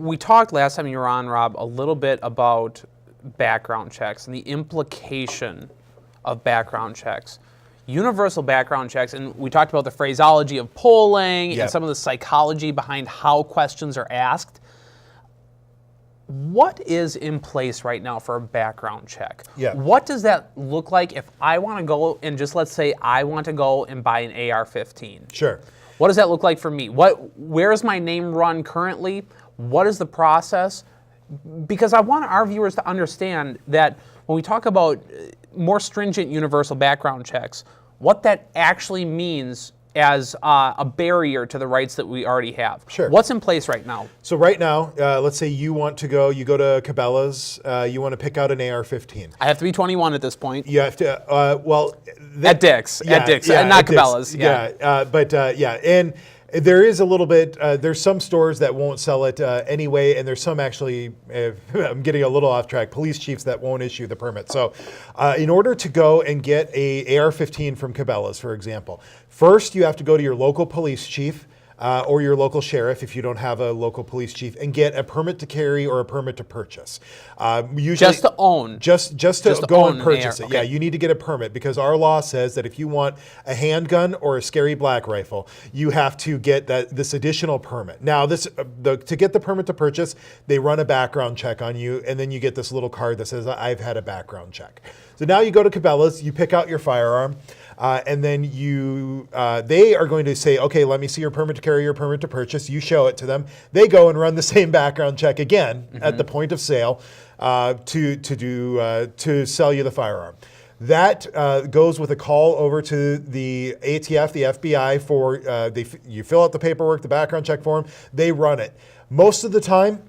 we talked last time you were on, Rob, a little bit about background checks and the implication of background checks. Universal background checks, and we talked about the phraseology of polling and some of the psychology behind how questions are asked. What is in place right now for a background check? Yeah. What does that look like if I want to go and just, let's say I want to go and buy an AR-15? Sure. What does that look like for me? Where is my name run currently? What is the process? Because I want our viewers to understand that when we talk about more stringent universal background checks, what that actually means as a barrier to the rights that we already have. Sure. What's in place right now? So right now, let's say you go to Cabela's, you want to pick out an AR-15. I have to be 21 at this point. You have to, at Dick's, not Cabela's. And there is a little bit, there's some stores that won't sell it anyway, and there's some actually, I'm getting a little off track, police chiefs that won't issue the permit. So in order to go and get a AR-15 from Cabela's, for example, first you have to go to your local police chief or your local sheriff if you don't have a local police chief, and get a permit to carry or a permit to purchase. Usually, just to own. Just to go and purchase it. Okay. Yeah, you need to get a permit because our law says that if you want a handgun or a scary black rifle, you have to get this additional permit. Now, to get the permit to purchase, they run a background check on you, and then you get this little card that says, I've had a background check. So now you go to Cabela's, you pick out your firearm, and then they are going to say, okay, let me see your permit to carry, your permit to purchase. You show it to them. They go and run the same background check again at the point of sale to sell you the firearm. That goes with a call over to the ATF, the FBI you fill out the paperwork, the background check form, they run it. Most of the time,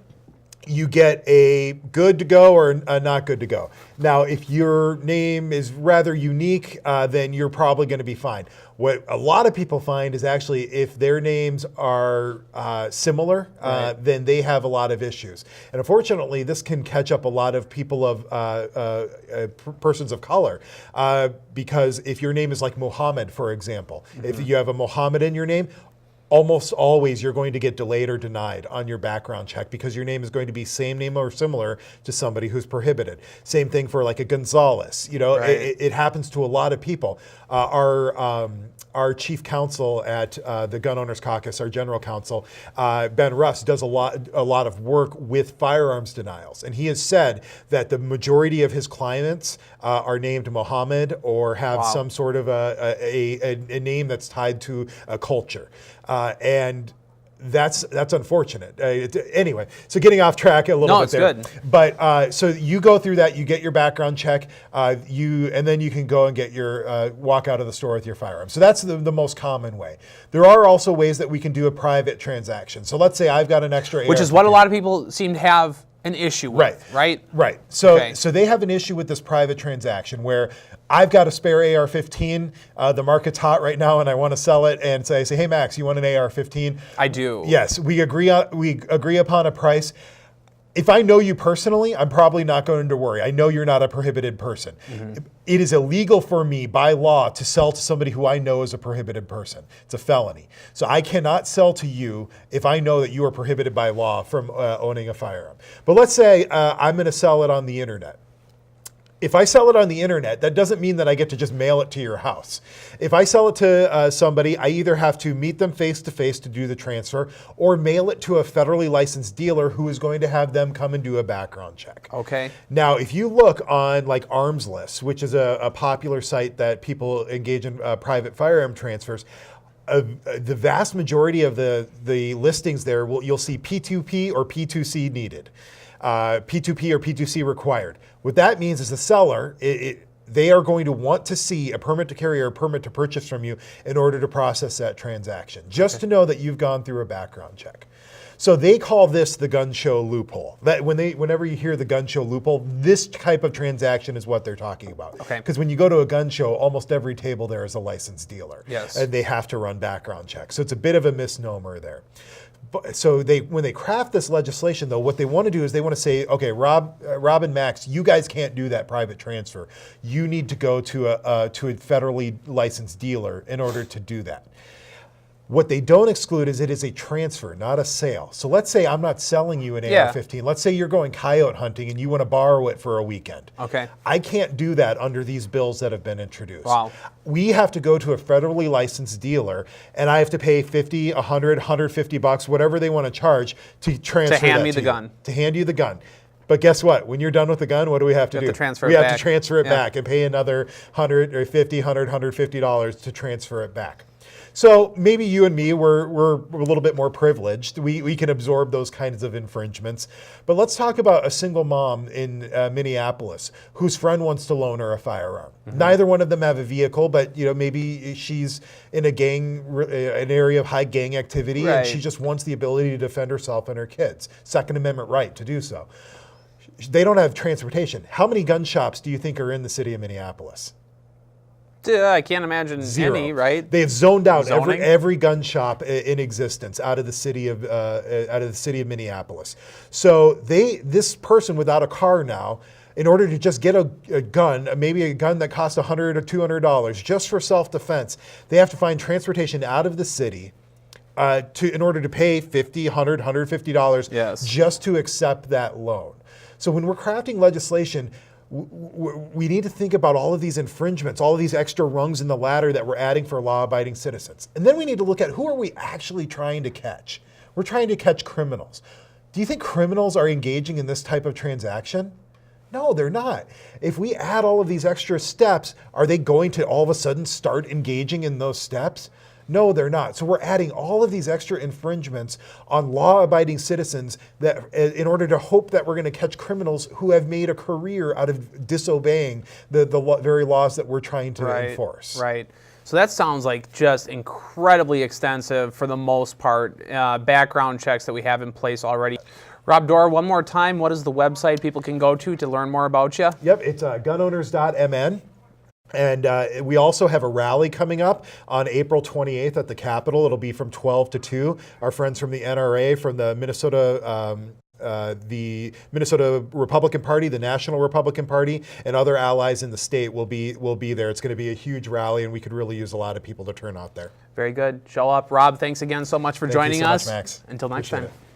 you get a good to go or a not good to go. Now, if your name is rather unique, then you're probably going to be fine. What a lot of people find is actually if their names are similar, then they have a lot of issues. And unfortunately, this can catch up a lot of people persons of color, because if your name is like Mohammed, for example, if you have a Mohammed in your name, almost always you're going to get delayed or denied on your background check because your name is going to be same name or similar to somebody who's prohibited. Same thing for like a Gonzalez. It happens to a lot of people. Our chief counsel at the Gun Owners Caucus, our general counsel, Ben Russ, does a lot of work with firearms denials. And he has said that the majority of his clients are named Mohammed or have some sort of a name that's tied to a culture. And that's unfortunate. Anyway, so getting off track a little bit there. No, it's good. But so you go through that, you get your background check, and then you can go and get your walk out of the store with your firearm. So that's the most common way. There are also ways that we can do a private transaction. So let's say I've got an extra AR-15. Which is what a lot of people seem to have an issue with, right? Right. So they have an issue with this private transaction where I've got a spare AR-15. The market's hot right now, and I want to sell it. And so I say, "Hey, Max, you want an AR-15?" I do. Yes, we agree upon a price. If I know you personally, I'm probably not going to worry. I know you're not a prohibited person. It is illegal for me by law to sell to somebody who I know is a prohibited person. It's a felony. So I cannot sell to you if I know that you are prohibited by law from owning a firearm. But let's say I'm going to sell it on the internet. If I sell it on the internet, that doesn't mean that I get to just mail it to your house. If I sell it to somebody, I either have to meet them face-to-face to do the transfer or mail it to a federally licensed dealer who is going to have them come and do a background check. Okay. Now, if you look on like Arms List, which is a popular site that people engage in private firearm transfers, the vast majority of the listings there, you'll see P2P or P2C needed. P2P or P2C required. What that means is the seller, they are going to want to see a permit to carry or a permit to purchase from you in order to process that transaction, just to know that you've gone through a background check. So they call this the gun show loophole. That whenever you hear the gun show loophole, this type of transaction is what they're talking about. Okay. Because when you go to a gun show, almost every table there is a licensed dealer. Yes. And they have to run background checks. So it's a bit of a misnomer there. So when they craft this legislation, though, what they want to do is they want to say, okay, Rob and Max, you guys can't do that private transfer. You need to go to a federally licensed dealer in order to do that. What they don't exclude is it is a transfer, not a sale. So let's say I'm not selling you an AR-15. Let's say you're going coyote hunting and you want to borrow it for a weekend. Okay. I can't do that under these bills that have been introduced. Wow. We have to go to a federally licensed dealer, and I have to pay $50, $100, $150, whatever they want to charge to transfer To hand that me to the you, gun. To hand you the gun. But guess what? When you're done with the gun, what do we have to do? have to transfer we it have back. to transfer it Yeah. back and pay another $100 or $50, $100, $150 to transfer it back. So maybe you and me, we're a little bit more privileged. We can absorb those kinds of infringements. But let's talk about a single mom in Minneapolis whose friend wants to loan her a firearm. Neither one of them have a vehicle, but maybe she's in a gang, an area of high gang activity, and she just wants the ability to defend herself and her kids. Second Amendment right to do so. They don't have transportation. How many gun shops do you think are in the city of Minneapolis? I can't imagine Zero. any, right? They have zoned out Zoning? every gun shop in existence out of the city of Minneapolis. So this person without a car now, in order to just get a gun, maybe a gun that costs $100 or $200 just for self-defense, they have to find transportation out of the city in order to pay $50, $100, $150 just to accept that loan. So when we're crafting legislation, we need to think about all of these infringements, all of these extra rungs in the ladder that we're adding for law-abiding citizens. And then we need to look at who are we actually trying to catch? We're trying to catch criminals. Do you think criminals are engaging in this type of transaction? No, they're not. If we add all of these extra steps, are they going to all of a sudden start engaging in those steps? No, they're not. So we're adding all of these extra infringements on law-abiding citizens that, in order to hope that we're going to catch criminals who have made a career out of disobeying the very laws that we're trying to enforce. Right. So that sounds like just incredibly extensive for the most part, background checks that we have in place already. Rob Doar, one more time, what is the website people can go to learn more about you? Yep, it's gunowners.mn. And we also have a rally coming up on April 28th at the Capitol. It'll be from 12 to 2. Our friends from the NRA, from the Minnesota Republican Party, the National Republican Party, and other allies in the state will be there. It's going to be a huge rally, and we could really use a lot of people to turn out there. Very good. Show up. Rob, thanks again so much for joining us. Thank you so much, Max. Until next time. Appreciate it.